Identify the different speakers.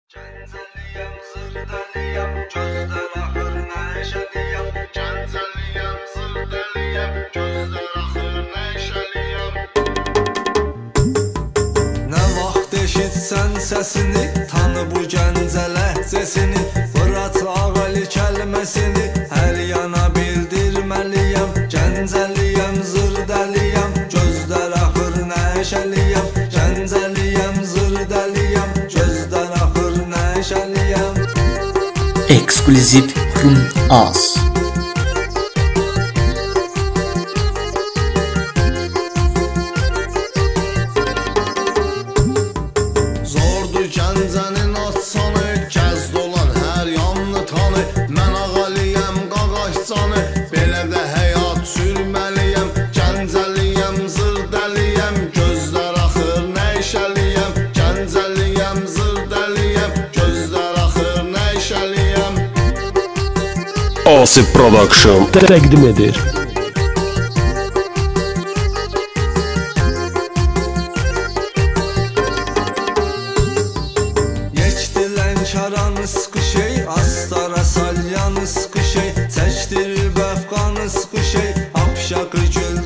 Speaker 1: Cənzəliyəm, zırdəliyəm, gözlər axır nəşəliyəm. Cənzəliyəm, zırdəliyəm, gözlər axır nəşəliyəm. Nə vaxt eşitsən səsini, tanı bu Gəncə ləhcəsini. Fırat ağalı kəlməsini hər yana bildirməliyəm. Cənzəliyəm, zırdəliyəm, gözlər axır nəşəliyəm. Cənzəliyəm, zırdəliyəm, gözlər axır nəşəliyəm.
Speaker 2: Ekskluziv Rum Az.
Speaker 1: Zordur Gəncənin atsanı, kəz dolan hər yanını tanı. Mən ağalıyəm, qaqaşcanı, belə də həyat sürməliyəm. Gəncəliyəm, zırdəliyəm, gözlər axır nəşəliyəm. Gəncəliyəm, zırdəliyəm, gözlər axır nəşəliyəm.
Speaker 3: Asif Production təqdim edir.
Speaker 1: Lənkəranı sıxışey, astara salyanı sıxışey, çəkdirir bəfqanı sıxışey, apşaqı gül